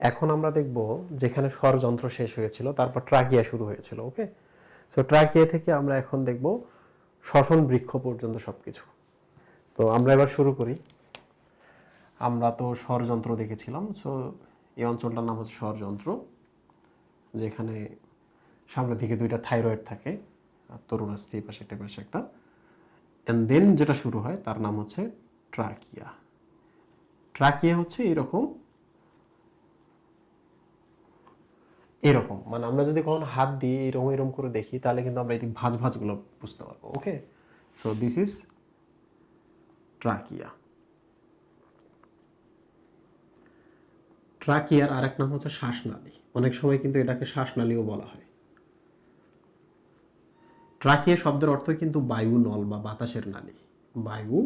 এখন আমরা দেখব যেখানে স্বরযন্ত্র শেষ হয়েছিল তারপর ট্রাকিয়া শুরু হয়েছিল। ওকে, সো ট্রাকিয়া থেকে আমরা এখন দেখব শ্বসন বৃক্ষ পর্যন্ত সবকিছু। তো আমরা এবার শুরু করি। আমরা তো স্বরযন্ত্র দেখেছিলাম, সো এই অঞ্চলটার নাম হচ্ছে স্বরযন্ত্র, যেখানে সামনের দিকে দুইটা থাইরয়েড থাকে আর তরুণাস্থি পাশে একটা পাশে একটা, অ্যান্ড দেন যেটা শুরু হয় তার নাম হচ্ছে ট্রাকিয়া। ট্রাকিয়া হচ্ছে এরকম এরকম, মানে আমরা যদি কখনো হাত দিয়ে এরকম এরকম করে দেখি তাহলে কিন্তু আমরা এই ভাঁজ ভাঁজগুলো বুঝতে পারবো। ওকে, সো দিস ইজ ট্রাকিয়া। ট্রাকিয়ার আরেক নাম হচ্ছে শ্বাসনালী, অনেক সময় কিন্তু এটাকে শ্বাসনালীও বলা হয়। ট্রাকিয়া শব্দের অর্থ কিন্তু বায়ু নল বা বাতাসের নালী, বায়ু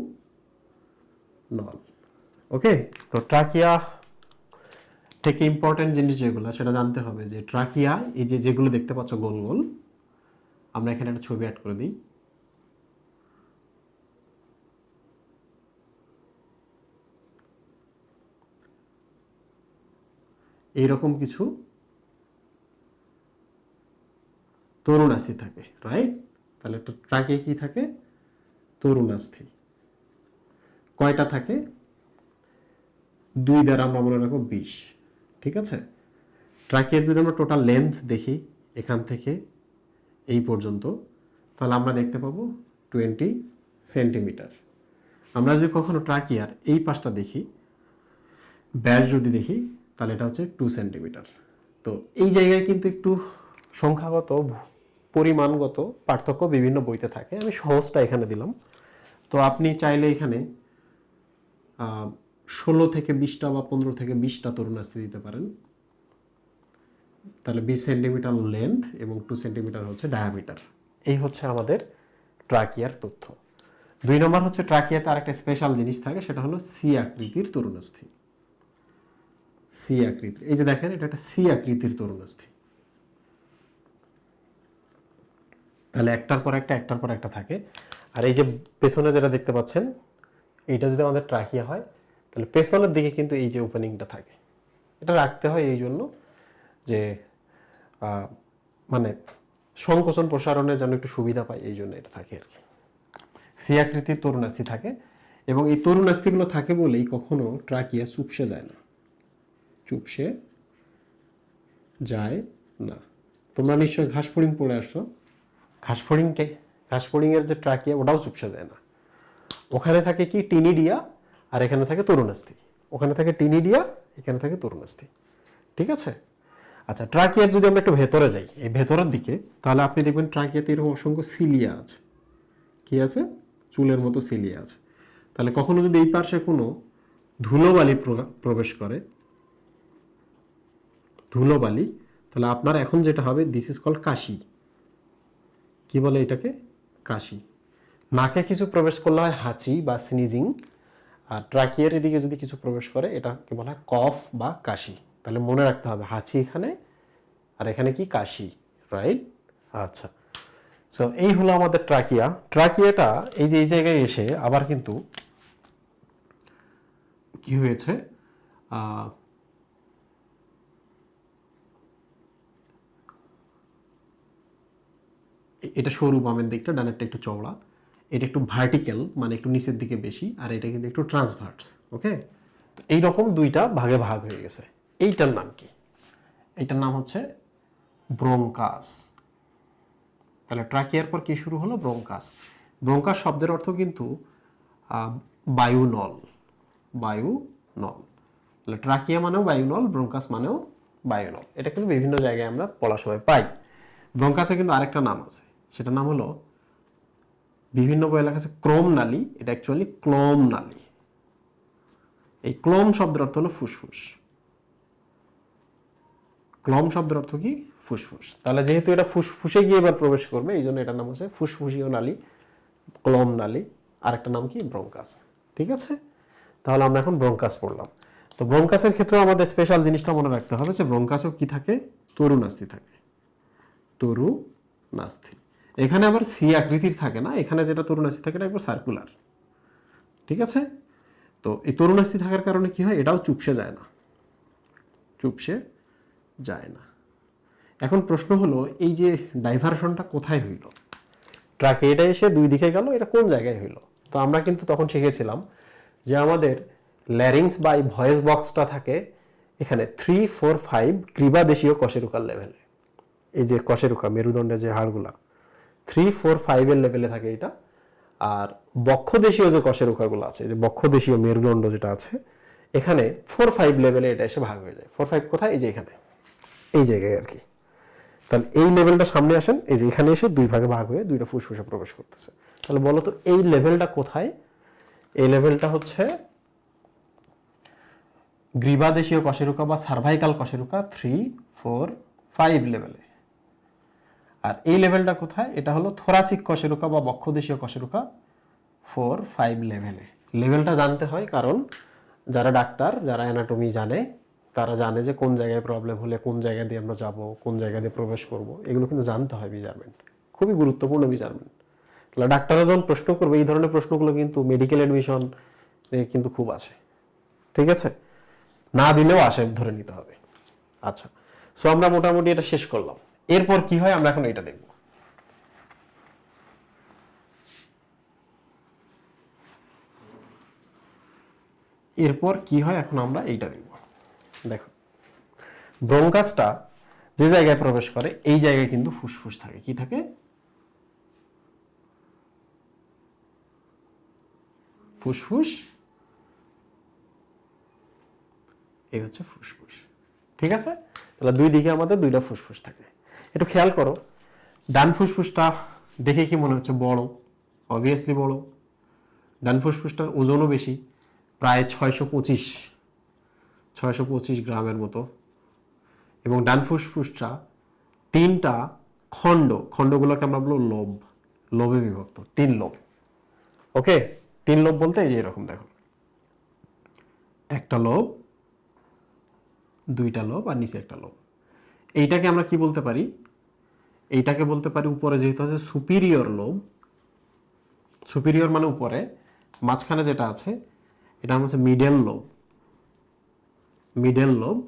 নল। ওকে, তো ট্রাকিয়া থেকে ইম্পর্টেন্ট জিনিস যেগুলো সেটা জানতে হবে যে ট্রাকিয়া এই যে যেগুলো দেখতে পাচ্ছ গোল গোল, আমরা এখানে একটা ছবি অ্যাড করে দিই। এইরকম কিছু তরুণাস্থি থাকে, রাইট? তাহলে ট্রাকে কি থাকে? তরুণাস্থি। কয়টা থাকে? 2 দ্বারা আমরা মনে রাখবো 20। ঠিক আছে, ট্রাকের যদি আমরা টোটাল লেন্থ দেখি এখান থেকে এই পর্যন্ত, তাহলে আমরা দেখতে পাবো 20 সেন্টিমিটার। আমরা যদি কখনো ট্রাকিয়ার এই পাশটা দেখি, ব্যাস যদি দেখি, তাহলে এটা হচ্ছে 2 সেন্টিমিটার। তো এই জায়গায় কিন্তু একটু সংখ্যাগত পরিমাণগত পার্থক্য বিভিন্ন বইতে থাকে, আমি সহজটা এখানে দিলাম। তো আপনি চাইলে এখানে 16 থেকে 20টা বা 15 থেকে 20টা তরুণাস্থি দিতে পারেন। তাহলে 20 সেন্টিমিটার লেন্থ এবং 2 সেন্টিমিটার হচ্ছে ডায়ামিটার। এই হচ্ছে আমাদের ট্রাকিয়ার তথ্য। 2 নম্বর হচ্ছে ট্রাকিয়াতে আরেকটা স্পেশাল জিনিস থাকে, সেটা হলো সি আকৃতির তরুণাস্থি। সি আকৃতির, এই যে দেখেন এটা একটা সি আকৃতির তরুণাস্থি। তাহলে একটার পর একটা একটার পর একটা থাকে। আর এই যে পেছনে যেটা দেখতে পাচ্ছেন, এইটা যদি আমাদের ট্রাকিয়া হয় তাহলে পেছনের দিকে কিন্তু এই যে ওপেনিংটা থাকে। এটা রাখতে হয় এই জন্য যে মানে সংকোচন প্রসারণের জন্য একটু সুবিধা পায়, এই জন্য এটা থাকে আর কি। সি আকৃতির তরুণাস্থি থাকে, এবং এই তরুণাস্থিগুলো থাকে বলেই কখনো ট্রাকিয়া চুপসে যায় না। চুপসে যায় না। তোমরা নিশ্চয়ই ঘাসফড়িং পড়ে আসছো। ঘাসফড়িংয়ের যে ট্রাকিয়া ওটাও চুপসে যায় না। ওখানে থাকে কি টিনিডিয়া, আর এখানে থাকে তরুণাস্থি। ওখানে থাকে টিনিডিয়া, এখানে থাকে তরুণাস্থি। ঠিক আছে, আচ্ছা ট্রাকিয়ার যদি আমরা একটু ভেতরে যাই, এই ভেতরের দিকে, তাহলে আপনি দেখবেন ট্রাকিয়াতে এরকম অসংখ্য সিলিয়া আছে। কি আছে? চুলের মতো সিলিয়া আছে। তাহলে কখনো যদি এই পাশে কোনো ধুলোবালি প্রবেশ করে, ধুলোবালি, তাহলে আপনার এখন যেটা হবে, দিস ইজ কল্ড কাশি। কি বলে এটাকে? কাশি। নাকে কিছু প্রবেশ করলে হয় হাঁচি বা স্নিজিং, আর ট্রাকিয়ার এদিকে যদি কিছু প্রবেশ করে এটাকে বলা হয় কফ বা কাশি। তাহলে মনে রাখতে হবে হাঁচি এখানে, আর এখানে কি? কাশি, রাইট? আচ্ছা, সো এই হলো আমাদের ট্রাকিয়া। ট্রাকিয়াটা এই যে এই জায়গায় এসে আবার কিন্তু কি হয়েছে, এটা সরু বামের দিকটা, ডানেরটা একটু চওড়া, এটা একটু ভার্টিক্যাল মানে একটু নিচের দিকে বেশি, আর এটা কিন্তু একটু ট্রান্সভার্স। ওকে, তো এইরকম দুইটা ভাগে ভাগ হয়ে গেছে। এইটার নাম কি? এইটার নাম হচ্ছে ব্রোঙ্কাস। তাহলে ট্রাকিয়ার পর কি শুরু হলো? ব্রোঙ্কাস। ব্রোঙ্কাস শব্দের অর্থ কিন্তু বায়ুনল, বায়ুনল। তাহলে ট্রাকিয়া মানেও বায়ুনল, ব্রোঙ্কাস মানেও বায়ুনল। এটা কিন্তু বিভিন্ন জায়গায় আমরা পড়ার সময় পাই। ব্রোঙ্কাসে কিন্তু আরেকটা নাম আছে, সেটার নাম হলো, বিভিন্ন বইয়ে লেখা আছে ক্রোম নালী, এটা অ্যাকচুয়ালি ক্লোম নালী। এই ক্লোম শব্দের অর্থ হলো ফুসফুস। ক্লোম শব্দের অর্থ কি? ফুসফুস। তাহলে যেহেতু এটা ফুসফুসে গিয়ে এবার প্রবেশ করবে, এই জন্য এটার নাম হচ্ছে ফুসফুসীয় নালী, ক্লোম নালী। আরেকটা নাম কি? ব্রোঙ্কাস। ঠিক আছে, তাহলে আমরা এখন ব্রোঙ্কাস পড়লাম। তো ব্রোঙ্কাসের ক্ষেত্রে আমাদের স্পেশাল জিনিসটা মনে রাখতে হবে যে ব্রোঙ্কাসও কি থাকে? তরুণাস্থি থাকে, তরুণাস্থি। এখানে আবার সি আকৃতির থাকে না, এখানে যেটা তরুণাস্থি থাকে এটা একবার সার্কুলার। ঠিক আছে, তো এই তরুণাস্থি থাকার কারণে কি হয়? এটাও চুপসে যায় না। চুপসে যায় না। এখন প্রশ্ন হলো এই যে ডাইভারশনটা কোথায় হইল? ট্রাকে এটা এসে দুই দিকে গেল, এটা কোন জায়গায় হইল? তো আমরা কিন্তু তখন শিখেছিলাম যে আমাদের ল্যারিংস বা ভয়েস বক্সটা থাকে এখানে 3, 4, 5 গ্রীবাদেশীয় কশেরুকার লেভেলে। এই যে কশেরুকা মেরুদণ্ডের যে হাড়গুলা 3, 4, 5 এর লেভেলে থাকে এটা। আর বক্ষদেশীয় যে কশেরুকাগুলো আছে, যে বক্ষদেশীয় মেরুদণ্ড যেটা আছে এখানে 4, 5 লেভেলে এটা এসে ভাগ হয়ে যায়। 4, 5 কোথায়? এই যে এখানে, এই জায়গায় আর কি। তাহলে এই লেভেলটা সামনে আসেন, এই যে এখানে এসে দুই ভাগে ভাগ হয়ে দুইটা ফুসফুসে প্রবেশ করতেছে। তাহলে বলো তো এই লেভেলটা কোথায়? এই লেভেলটা হচ্ছে গ্রীবাদেশীয় কশেরুকা বা সার্ভাইকাল কশেরুকা 3, 4, 5 লেভেলে। আর এই লেভেলটা কোথায়? এটা হলো থোরাসিক কশেরুকা বা বক্ষদেশীয় কশেরুকা 4, 5 লেভেলে। লেভেলটা জানতে হয় কারণ যারা ডাক্তার, যারা অ্যানাটমি জানে, তারা জানে যে কোন জায়গায় প্রবলেম হলে কোন জায়গা দিয়ে আমরা যাব, কোন জায়গা দিয়ে প্রবেশ করব, এগুলো কিন্তু জানতে হয়। মেজারমেন্ট খুবই গুরুত্বপূর্ণ মেজারমেন্ট। তাহলে ডাক্তাররা যখন প্রশ্ন করবে এই ধরনের প্রশ্নগুলো কিন্তু মেডিকেল অ্যাডমিশন কিন্তু খুব আসে, ঠিক আছে? না দিলেও আসে, ধরে নিতে হবে। আচ্ছা, সো আমরা মোটামুটি এটা শেষ করলাম। এরপর কি হয় আমরা এখন এটা দেখব। এরপর কি হয় এখন আমরা এইটা দেখব। দেখো, ব্রঙ্কাসটা যে জায়গায় প্রবেশ করে এই জায়গায় কিন্তু ফুসফুস থাকে। কি থাকে? ফুসফুস। এই হচ্ছে ফুসফুস, ঠিক আছে? তাহলে দুই দিকে আমাদের দুইটা ফুসফুস থাকে। একটু খেয়াল করো, ডান ফুসফুসটা দেখে কি মনে হচ্ছে? বড়, অবভিয়াসলি বড়। ডান ফুসফুসটার ওজনও বেশি, প্রায় 625 গ্রামের মতো। এবং ডান ফুসফুসটা 3টা খণ্ডগুলোকে আমরা বলবো লোব, লোবে বিভক্ত, 3 লোব। ওকে, 3 লোব বলতে এই যে এরকম দেখো, একটা লোব, দুইটা লোব আর নিচে একটা লোব। এইটাকে আমরা কি বলতে পারি? এইটাকে বলতে পারি উপরে যেহেতু আছে সুপিরিয়র লোব, সুপিরিয়র মানে উপরে, মাঝখানে যেটা আছে এটা হচ্ছে মিডল লোব, মিডল লোব।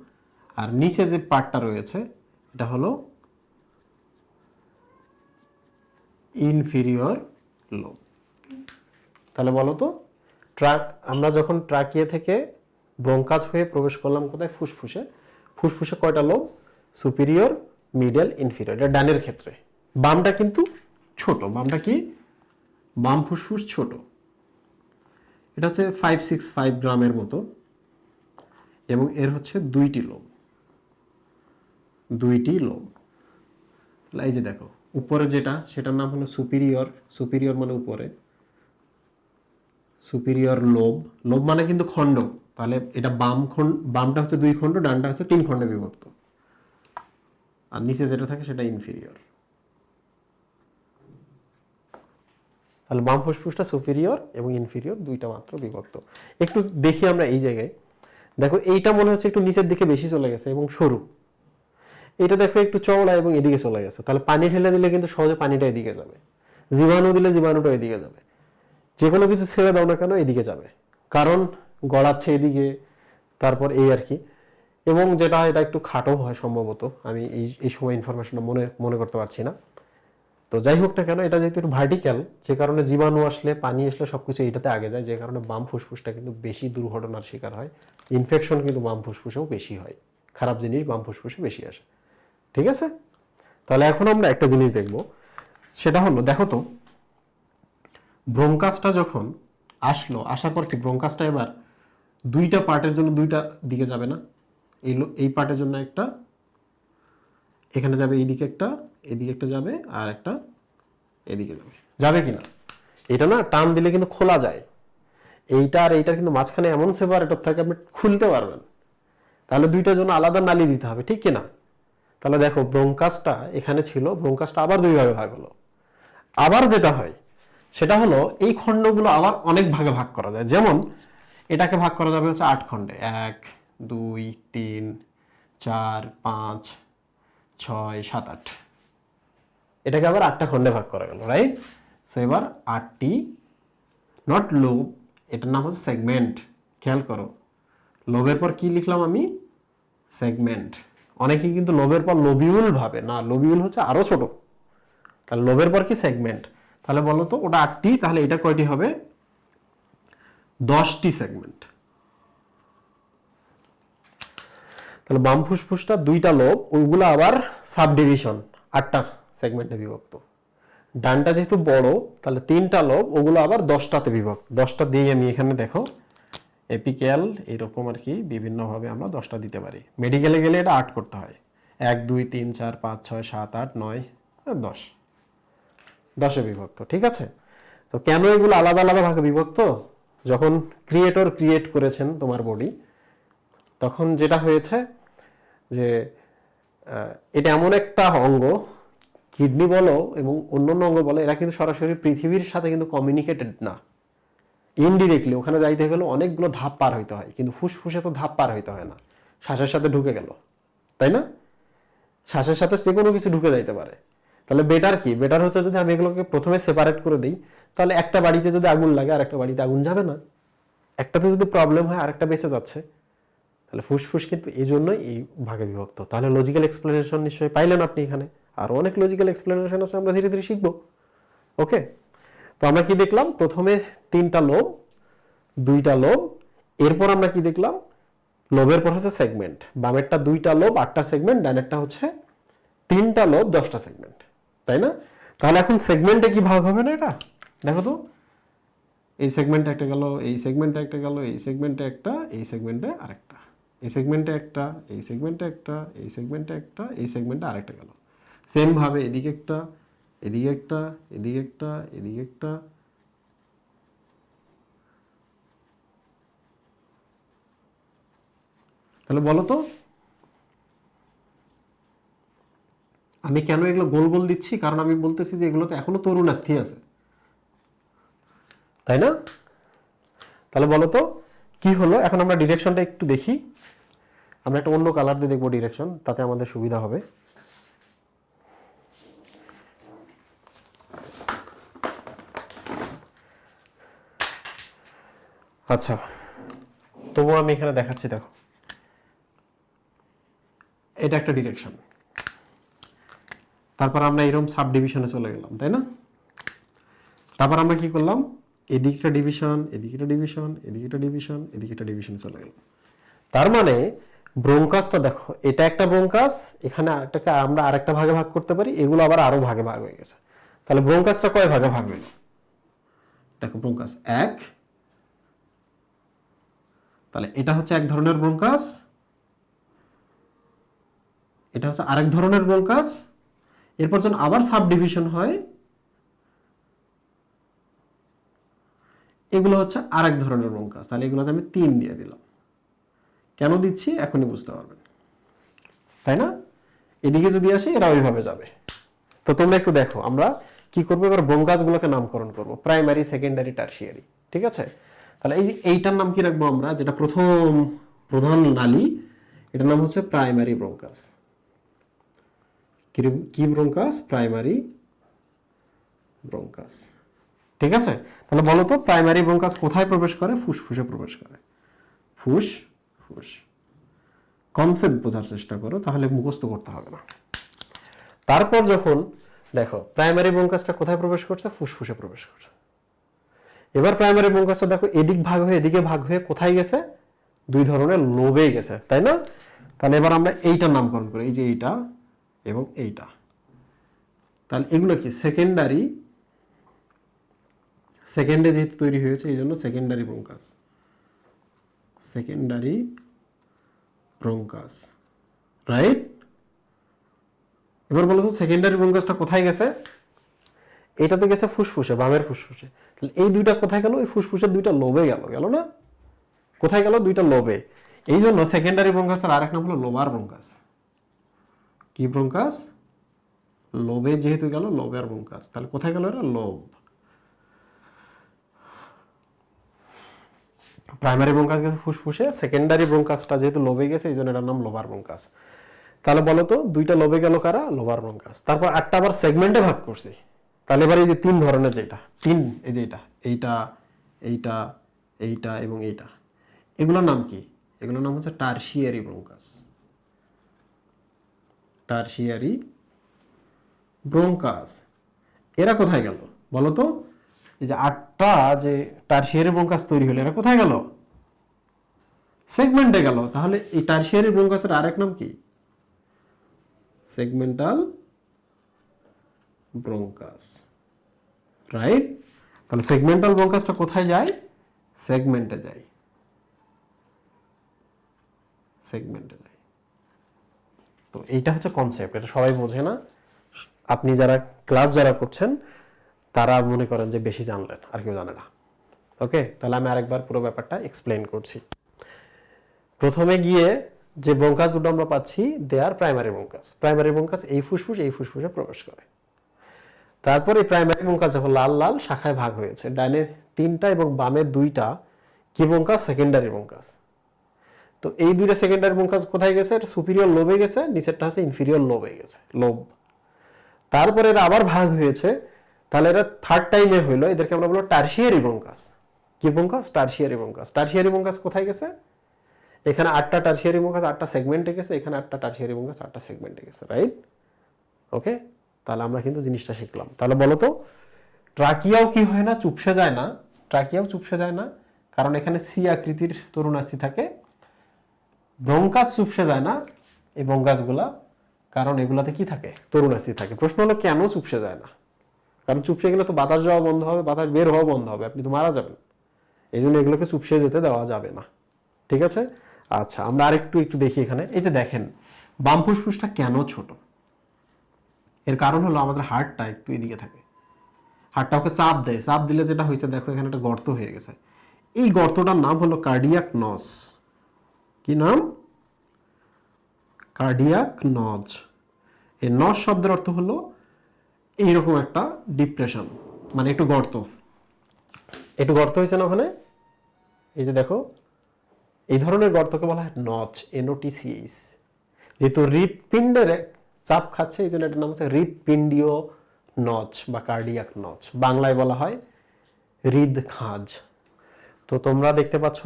আর নিচে যে পার্টটা রয়েছে এটা হলো ইনফিরিয়র লোব। তাহলে বলো তো, আমরা যখন ট্রাকিয়ে থেকে ব্রঙ্কাস হয়ে প্রবেশ করলাম কোথায়? ফুসফুসে। ফুসফুসে কয়টা লোব? Superior, middle, inferior. এটা ডানের ক্ষেত্রে। বামটা কিন্তু ছোট। বামটা কি? বাম ফুসফুস ছোট। এটা হচ্ছে 565 গ্রামের মতো এবং এর হচ্ছে দুইটি লোব, দুইটি লোব। এই যে দেখো উপরে যেটা, সেটার নাম হলো সুপিরিয়র। সুপিরিয়র মানে উপরে, সুপিরিয়র লোব। লোব মানে কিন্তু খণ্ড। তাহলে এটা বামটা হচ্ছে 2 খণ্ড, ডানটা হচ্ছে 3 খণ্ডে বিভক্ত। আর নিচে যেটা থাকে সেটা ইনফিরিয়র। তাহলে বাম ফুসফুসটা সুপিরিয়র এবং ইনফিরিয়র দুইটা মাত্র বিভক্ত। একটু দেখি আমরা এই জায়গায়, দেখো এইটা মনে হচ্ছে একটু নিচের দিকে বেশি চলে গেছে এবং সরু। এটা দেখো একটু চওড়া এবং এদিকে চলে গেছে। তাহলে পানি ঢেলে দিলে কিন্তু সহজে পানিটা এদিকে যাবে, জীবাণু দিলে জীবাণুটা এদিকে যাবে, যে কোনো কিছু ছেড়ে দাও না কেন এদিকে যাবে, কারণ গড়াচ্ছে এদিকে। তারপর এই আর কি। এবং যেটা এটা একটু খাটো হয় সম্ভবত, আমি এই সময় ইনফরমেশনটা মনে করতে পারছি না। তো যাই হোক না কেন, এটা যেহেতু একটু ভার্টিক্যাল, যে কারণে জীবাণু আসলে, পানি আসলে সবকিছু এটাতে আগে যায়, যে কারণে বাম ফুসফুসটা কিন্তু বেশি দুর্ঘটনার শিকার হয়। ইনফেকশন কিন্তু বাম ফুসফুসেও বেশি হয়, খারাপ জিনিস বাম ফুসফুসে বেশি আসে, ঠিক আছে? তাহলে এখন আমরা একটা জিনিস দেখব, সেটা হলো দেখো তো, ব্রঙ্কাসটা যখন আসলো, আসার পর কি ব্রঙ্কাসটা এবার দুইটা পার্টের জন্য দুইটা দিকে যাবে না? এই পার্টের জন্য একটা এখানে যাবে, এইদিকে একটা, এদিকে একটা যাবে, আর একটা এদিকে যাবে। যাবে কিনা? এটা না টান দিলে কিন্তু খোলা যায়। এইটা আর এইটার কিন্তু মাঝখানে এমন সেপারেটর থাকে আপনি খুলতে পারবেন। তাহলে দুইটার জন্য আলাদা নালি দিতে হবে, ঠিক কিনা? তাহলে দেখো ব্রঙ্কাসটা এখানে ছিল, ব্রঙ্কাসটা আবার দুই ভাগে ভাগ হলো। আবার যেটা হয় সেটা হলো এই খণ্ডগুলো আবার অনেক ভাগে ভাগ করা যায়। যেমন এটাকে ভাগ করা যাবে হচ্ছে 8 খণ্ডে, 1, 2, 3, 4, 5, 6, 7, 8। এটাকে আবার 8টা খণ্ডে ভাগ করা গেল, রাইট? সো এবার 8টি, নট লোব, এটার নাম হচ্ছে সেগমেন্ট। খেয়াল করো, লোবের পর কি লিখলাম আমি? সেগমেন্ট। অনেকে কিন্তু লোবের পর লোবিউল ভাবে, না, লোবিউল হচ্ছে আরো ছোট। তাহলে লোবের পর কি সেগমেন্ট। তাহলে বলো তো ওটা 8টি, তাহলে এটা কয়টি হবে? 10টি সেগমেন্ট। তাহলে বাম ফুসফুসটা 2টা লোব, ওইগুলো আবার সাব ডিভিশন 8টা সেগমেন্টে বিভক্ত। ডানটা যেহেতু বড় তাহলে 3টা লোব, ওগুলো আবার 10টাতে বিভক্ত। 10টা দিয়ে আমি এখানে দেখো এপিক্যাল এরকম আর কি বিভিন্নভাবে আমরা 10টা দিতে পারি। মেডিকেলে গেলে এটা 8 করতে হয়। 1 2 3 4 5 6 7 8 9 10, 10এ বিভক্ত। ঠিক আছে, তো কেন এগুলো আলাদা আলাদা ভাগে বিভক্ত? যখন ক্রিয়েটর ক্রিয়েট করেছেন তোমার বডি, তখন যেটা হয়েছে যে এটা এমন একটা অঙ্গ, কিডনি বলো এবং অন্যান্য অঙ্গ বলো, এরা কিন্তু সরাসরি পৃথিবীর সাথে কিন্তু কমিউনিকেটেড না, ইনডিরেক্টলি ওখানে যাইতে গেলে অনেকগুলো ধাপ পার হইতে হয়, কিন্তু ফুসফুসে তো ধাপ পার হইতে হয় না, শ্বাসের সাথে ঢুকে গেল, তাই না? শ্বাসের সাথে যে কোনো কিছু ঢুকে যাইতে পারে। তাহলে বেটার কি? বেটার হচ্ছে যদি আমি এগুলোকে প্রথমে সেপারেট করে দিই, তাহলে একটা বাড়িতে যদি আগুন লাগে আর একটা বাড়িতে আগুন যাবে না, একটাতে যদি প্রবলেম হয় আর একটা বেঁচে যাচ্ছে। তাহলে ফুসফুস কিন্তু এই জন্যই এই ভাগে বিভক্ত। তাহলে লজিক্যাল এক্সপ্লেনেশন নিশ্চয়ই পাইলেন আপনি এখানে। আরো অনেক লজিক্যাল এক্সপ্লেনেশন আছে, আমরা ধীরে ধীরে শিখবো। ওকে, তো আমরা কি দেখলাম? প্রথমে 3টা লোব, 2টা লোব, এরপর আমরা কি দেখলাম? লোবের পর হচ্ছে সেগমেন্ট। বামেরটা 2টা লোব 8টা সেগমেন্ট, ডানেরটা হচ্ছে 3টা লোব 10টা সেগমেন্ট, তাই না? তাহলে এখন সেগমেন্টে কি ভাগ হবে না এটা? দেখো তো, এই সেগমেন্টে একটা গেল, এই সেগমেন্টে একটা গেল, এই সেগমেন্টে একটা, এই সেগমেন্টে আরেকটা, এই সেগমেন্টে একটা, এই সেগমেন্টে একটা, এই সেগমেন্টে একটা, এই সেগমেন্টে আরেকটা গেল। সেম ভাবে এদিকে একটা, এদিকে একটা, এদিকে একটা, এদিকে একটা। তাহলে বলো তো আমি কেন এগুলো গোল গোল দিচ্ছি? কারণ আমি বলতেছি যে এগুলোতে এখনো তরুণ অস্থি আছে, তাই না? তাহলে বলো তো কি হলো? এখন আমরা ডিরেকশনটা একটু দেখি। আমরা একটা অন্য কালার দিয়ে দেখবো ডিরেকশন, তাতে আমাদের সুবিধা হবে। আচ্ছা, তবুও আমি এখানে দেখাচ্ছি, দেখো এটা একটা ডিরেকশন। তারপর আমরা এরকম সাব ডিভিশনে চলে গেলাম, তাই না? তারপর আমরা কি করলাম? এদিকে একটা ডিভিশন, এদিকে একটা ডিভিশন, এদিকে একটা ডিভিশন, এদিকে একটা ডিভিশনে চলে গেলাম। তার মানে ব্রোঙ্কাসটা দেখো, এটা একটা ব্রোঙ্কাস, এখানে এটাকে আমরা আরেকটা ভাগে ভাগ করতে পারি, এগুলো আবার আরো ভাগে ভাগ হয়ে গেছে। তাহলে ব্রোঙ্কাসটা কয় ভাগে ভাগ হলো? দেখো ব্রোঙ্কাস 1, তাহলে এটা হচ্ছে এক ধরনের ব্রোঙ্কাস, এটা হচ্ছে আরেক ধরনের ব্রোঙ্কাস। এরপর যখন আবার সাব ডিভিশন হয়, এগুলো হচ্ছে আরেক ধরনের ব্রোঙ্কাস। তাহলে এগুলোতে আমি 3 দিয়ে দিলাম। কেন দিচ্ছি এখনই বুঝতে পারবেন, তাই না? এদিকে যদি আসি এরা ওইভাবে যাবে। তো তোমরা একটু দেখো আমরা কি করবো এবার, ব্রোঙ্কাসগুলোকে নামকরণ করব, প্রাইমারি, সেকেন্ডারি, টারশিয়ারি। ঠিক আছে, তাহলে এই যে এইটার নাম কি রাখবো আমরা? যেটা প্রথম প্রধান নালী, এটার নাম হচ্ছে প্রাইমারি ব্রোঙ্কাস। কি ব্রোঙ্কাস? Primary bronchus. ঠিক আছে, তাহলে বলো তো প্রাইমারি ব্রোঙ্কাস কোথায় প্রবেশ করে? ফুসফুসে প্রবেশ করে। ফুস। কনসেপ্ট বোঝার চেষ্টা করো, তাহলে মুখস্থ করতে হবে না। তারপর যখন দেখো প্রাইমারি ব্রোঙ্কাসটা কোথায় প্রবেশ করছে? ফুসফুসে প্রবেশ করছে। এবার প্রাইমারি ব্রোঙ্কাসটা দেখো এদিক ভাগ হয়ে এদিকে ভাগ হয়ে কোথায় গেছে? 2 ধরনের লোবে গেছে, তাই না? তাহলে এবার আমরা এইটার নামকরণ করি, এই যে এইটা এবং এইটা। তাহলে এগুলো কি? সেকেন্ডারি, সেকেন্ডে যেহেতু তৈরি হয়েছে এই জন্য secondary bronchus. Secondary bronchus, right? এবার বলো তো সেকেন্ডারি ব্রোঙ্কাসটা কোথায় গেছে? এটাতে গেছে ফুসফুসে, বামের ফুসফুসে। তাহলে এই দুইটা কোথায় গেল? এই ফুসফুসের 2টা লোবে গেল না? কোথায় গেল? 2টা লোবে। এই জন্য সেকেন্ডারি ব্রোঙ্কাসের আরেক নাম হলো লোবার ব্রোঙ্কাস। কি ব্রোঙ্কাস? লোবে যেহেতু গেল, লোবার ব্রোঙ্কাস। তাহলে কোথায় গেল? এরা লোব। প্রাইমারি ব্রোঙ্কাস গেছে ফুসফুসে, সেকেন্ডারি ব্রোঙ্কাসটা যেহেতু লোবে গেছে এই জন্য এটার নাম লোবার ব্রোঙ্কাস। তাহলে বলো তো 2টা লোবে গেল কারা? Lobar bronchus. তারপর 8টা আবার সেগমেন্টে ভাগ করছি। তাহলে এবার এই যে 3 ধরনের, যেটা 3, এই যে এইটা, এইটা, এইটা এবং এইটা, এগুলোর নাম কি? এগুলোর নাম হচ্ছে টারশিয়ারি ব্রোঙ্কাস। Tertiary bronchus. এরা কোথায় গেল বলো তো? এই যে 8টা যে টারশিয়ারি ব্রোঙ্কাস তৈরি হলো, এরা কোথায় গেল? সেগমেন্টে গেল। তাহলে এই টারশিয়ারি ব্রোঙ্কাসের আরেক নাম কি? Segmental bronchus, right? তাহলে সেগমেন্টাল ব্রোঙ্কাসটা কোথায় যায়? সেগমেন্টে যায়, সেগমেন্টে যায়। তো এইটা হচ্ছে কনসেপ্ট, এটা সবাই বোঝে না। আপনি যারা ক্লাস যারা করছেন তারা মনে করেন যে বেশি জানলেন, আর কেউ জানে না। ওকে, তাহলে আমি আরেকবার পুরো ব্যাপারটা এক্সপ্লেইন করছি। প্রথমে গিয়ে যে ব্রোঙ্কাস দুটো আমরা পাচ্ছি, দে আর প্রাইমারি ব্রোঙ্কাস। প্রাইমারি ব্রোঙ্কাস এই ফুসফুসে প্রবেশ করে। তারপরে প্রাইমারি ব্রোঙ্কাস যখন লাল লাল শাখায় ভাগ হয়েছে, ডানে 3টা এবং বামে 2টা কি ব্রোঙ্কাস? Secondary bronchus. তো এই 2টা সেকেন্ডারি ব্রোঙ্কাস কোথায় গেছে? এটা সুপিরিয়র লোবে গেছে, নিচেরটা হচ্ছে ইনফিরিয়র লোবে গেছে, লোব। তারপরে এরা আবার ভাগ হয়েছে, তাহলে এরা থার্ড টাইমে হইলো, এদেরকে আমরা বলবো টারশিয়ারি ব্রোঙ্কাস। কি bronchus? Tertiary bronchus. Tertiary bronchus কোথায় গেছে? এখানে 8টা টারশিয়ারি ব্রোঙ্কাস 8টা সেগমেন্টে গেছে, এখানে 8টা টারশিয়ারি ব্রোঙ্কাস 8টা সেগমেন্টে গেছে, রাইট? ওকে, তাহলে আমরা কিন্তু জিনিসটা শিখলাম। তাহলে বলো তো, ট্রাকিয়াও কি হয় না? চুপসে যায় না। ট্রাকিয়াও চুপসে যায় না, কারণ এখানে সি আকৃতির তরুণাস্থি থাকে। ব্রোঙ্কাস চুপসে যায় না এই ব্রোঙ্কাসগুলা, কারণ এগুলাতে কি থাকে? তরুণাস্থি থাকে। প্রশ্ন হলো কেন চুপসে যায় না? কারণ চুপসে গেলে তো বাতাস যাওয়া বন্ধ হবে, বাতাস বের হওয়া বন্ধ হবে, আপনি তো মারা যাবেন। এই জন্য এগুলোকে চুপসে যেতে দেওয়া যাবে না। ঠিক আছে? আচ্ছা, আমরা আরেকটু দেখি এখানে। এই যে দেখেন, বাম ফুসফুসটা কেন ছোট? এর কারণ হলো আমাদের হার্টটা একটু এদিকে থাকে। হার্টটা ওকে চাপ দেয়, চাপ দিলে যেটা হয়েছে দেখো এখানে একটা গর্ত হয়ে গেছে। এই গর্তটার নাম হলো কার্ডিয়াক নজ। কি নাম? কার্ডিয়াক নজ। এই নজ শব্দের অর্থ হলো এইরকম একটা ডিপ্রেশন, মানে একটু গর্ত। একটু গর্ত হয়েছে না ওখানে? এই যে দেখো, এই ধরনের গর্তকে বলা হয় নচ, NOTCH। যেহেতু হৃৎপিণ্ডের চাপ খাচ্ছে, এই জন্য এটার নাম হচ্ছে হৃৎপিণ্ডীয় নচ বা কার্ডিয়াক নচ। বাংলায় বলা হয় হৃদ খাঁজ। তো তোমরা দেখতে পাচ্ছ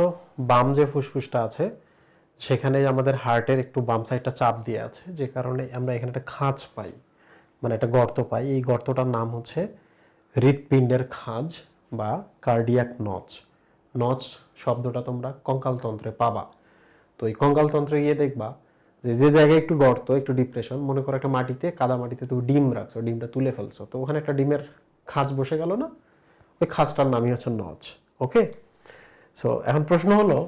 বাম যে ফুসফুসটা আছে সেখানে আমাদের হার্টের একটু বাম সাইডটা চাপ দিয়ে আছে, যে কারণে আমরা এখানে একটা খাঁজ পাই, মানে একটা গর্ত পাই। এই গর্তটার নাম হচ্ছে হৃৎপিণ্ডের খাঁজ বা কার্ডিয়াক নচ। নচ শব্দটা তোমরা কঙ্কালতন্ত্রে পাবা। তো এই কঙ্কালতন্ত্রে গিয়ে দেখবা যে জায়গায় একটু গর্ত, একটু ডিপ্রেশন, মনে করো একটা মাটিতে, কাদা মাটিতে তুমি ডিম রাখছো, ডিমটা তুলে ফেলছো, তো ওখানে একটা ডিমের খাঁজ বসে গেল না? ওই খাঁজটার নামই হচ্ছে নচ। ওকে, সো এখন প্রশ্ন হলো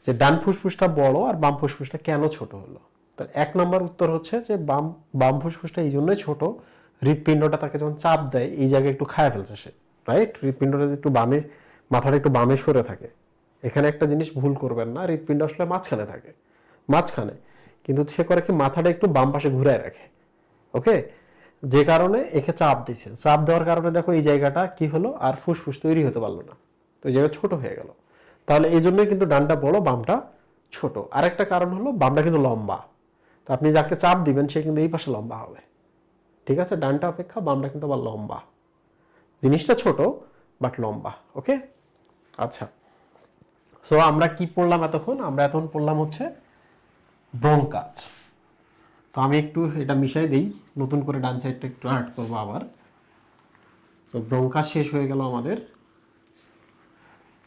যে ডান ফুসফুসটা বড় আর বাম ফুসফুসটা কেন ছোট হলো? তো 1 নম্বর উত্তর হচ্ছে যে বাম ফুসফুসটা এই জন্যই ছোট, হৃৎপিণ্ডটা তাকে যখন চাপ দেয় এই জায়গায় একটু খায় ফেলছে সে, রাইট? হৃৎপিণ্ডটা একটু বামে, মাথাটা একটু বামে সরে থাকে। এখানে একটা জিনিস ভুল করবেন না, হৃৎপিণ্ড আসলে মাঝখানে থাকে, মাঝখানে, কিন্তু সে করে কি মাথাটা একটু বাম পাশে ঘুরায় রাখে। ওকে, যে কারণে একে চাপ দিচ্ছে, চাপ দেওয়ার কারণে দেখো এই জায়গাটা কি হলো, আর ফুসফুস তৈরি হতে পারলো না, তো এই জায়গা ছোট হয়ে গেল। তাহলে এই জন্যই কিন্তু ডানটা বড়, বামটা ছোট। আরেকটা কারণ হলো বামটা কিন্তু লম্বা, তো আপনি যাকে চাপ দিবেন সে কিন্তু এই পাশে লম্বা হবে। ঠিক আছে, ডানটা অপেক্ষা বামটা কিন্তু আবার লম্বা, জিনিসটা ছোট বাট লম্বা। ওকে, আচ্ছা, সো আমরা কি পড়লাম এতক্ষণ? আমরা এতক্ষণ পড়লাম হচ্ছে ব্রোঙ্কাস। তো আমি একটু এটা মিশাই দেই, নতুন করে ডান সাইডটা একটু অ্যাড করবো আবার। তো ব্রোঙ্কাস শেষ হয়ে গেল আমাদের।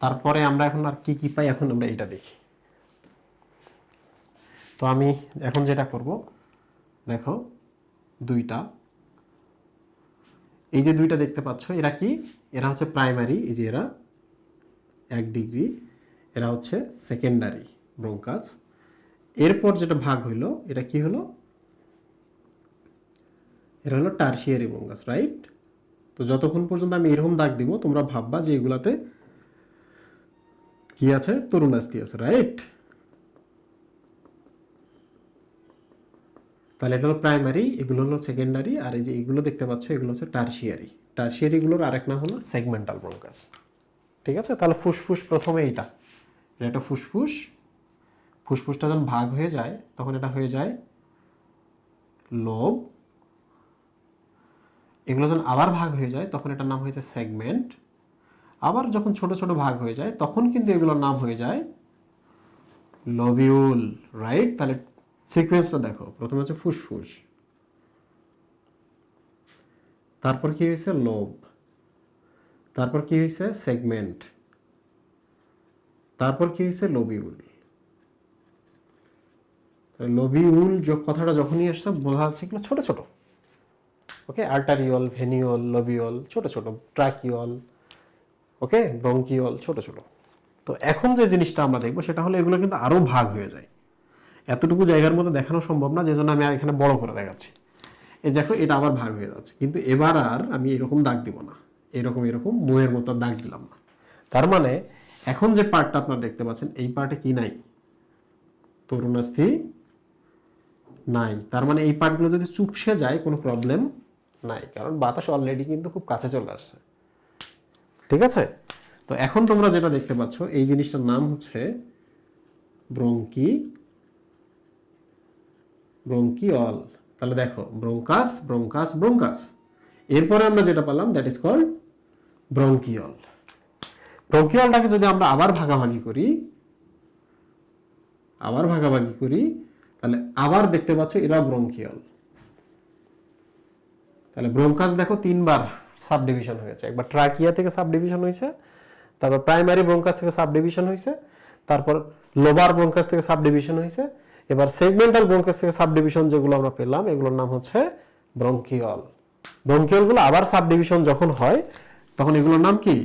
তারপরে আমরা এখন আর কি কি পাই, এখন আমরা এটা দেখি। তো আমি এখন যেটা করব, দেখো দুইটা, এই যে দুইটা দেখতে পাচ্ছ, এরা কি? এরা হচ্ছে প্রাইমারি, এই যে এরা 1 ডিগ্রি, এরা হচ্ছে সেকেন্ডারি ব্রোঙ্কাস। এরপর যেটা ভাগ হইলো এটা কি হলো? এরা হলো টারশিয়ারি ব্রোঙ্কাস, রাইট? তো যতক্ষণ পর্যন্ত আমি এরকম দাগ দিব তোমরা ভাববা যে এগুলাতে কি আছে? তরুণাস্থি আছে, রাইট? তাহলে এটা হলো প্রাইমারি, এগুলো হলো সেকেন্ডারি, আর এই যে এগুলো দেখতে পাচ্ছ এগুলো হচ্ছে টারশিয়ারি। টারশিয়ারিগুলোর আরেক নাম হলো সেগমেন্টাল ব্রোঙ্কাস। ঠিক আছে, তাহলে ফুসফুস প্রথমে এটা একটা ফুসফুস, ফুসফুসটা যখন ভাগ হয়ে যায় তখন এটা হয়ে যায় লোব। এগুলো যখন আবার ভাগ হয়ে যায় তখন এটার নাম হয়েছে সেগমেন্ট। আবার যখন ছোট ছোট ভাগ হয়ে যায় তখন কিন্তু এগুলোর নাম হয়ে যায় লোবিউল, রাইট? তাহলে সিকোয়েন্সটা দেখো, প্রথমে হচ্ছে ফুসফুস, তারপর কি হয়েছে লোব, তারপর কি হয়েছে সেগমেন্ট, তারপর কি হয়েছে লোবিউল। লোবিউল কথাটা যখনই আসছে বোঝা যাচ্ছে এগুলো ছোট ছোট, ওকে, আর্টারিওল, ভেনিওল, লোবিওল ছোট ছোট, ট্রাকিওল, ওকে, ব্রঙ্কিওল ছোট ছোট। তো এখন যে জিনিসটা আমরা দেখবো সেটা হলো এগুলো কিন্তু আরো ভাগ হয়ে যায়, এতটুকু জায়গার মধ্যে দেখানো সম্ভব না, যে জন্য আমি আর এখানে বড় করে দেখাচ্ছি। এই দেখো এটা আবার ভাগ হয়ে যাচ্ছে, কিন্তু এবার আর আমি এরকম দাগ দিব না, এরকম এরকম বইয়ের মতো দাগ দিলাম না। তার মানে এখন যে পার্টটা আপনারা দেখতে পাচ্ছেন এই পার্টে কি নাই, তরুণাস্থি নাই। তার মানে এই পার্টগুলো যদি চুপসে যায় কোনো প্রবলেম নাই, কারণ বাতাস অলরেডি কিন্তু খুব কাছে চলে আসছে, ঠিক আছে। তো এখন তোমরা যেটা দেখতে পাচ্ছ এই জিনিসটার নাম হচ্ছে ব্রঙ্কি, ব্রঙ্কিওল। তাহলে দেখো ব্রঙ্কাস, ব্রঙ্কাস, ব্রঙ্কাস, এরপরে আমরা যেটা পেলাম দ্যাট ইজ কল্ড ব্রঙ্কিওল। ব্রঙ্কিওলটাকে যদি আমরা আবার ভাগাভাগি করি, আবার ভাগাভাগি করি, তাহলে আবার দেখতে পাচ্ছ এরা ব্রঙ্কিওল। তাহলে ব্রঙ্কাস দেখো তিনবার সাব ডিভিশন হয়েছে, একবার ট্রাকিয়া থেকে সাব ডিভিশন হয়েছে, তারপর প্রাইমারি ব্রঙ্কাস থেকে সাব ডিভিশন হয়েছে, তারপর লোবার ব্রঙ্কাস থেকে সাব ডিভিশন হয়েছে, এবার সেগমেন্টাল ব্রঙ্কাস থেকে সাব ডিভিশন যেগুলো আমরা পেলাম এগুলোর নাম হচ্ছে ব্রঙ্কিওল। ব্রঙ্কিওলগুলো আবার সাব ডিভিশন যখন হয় তখন এগুলোর নাম কি,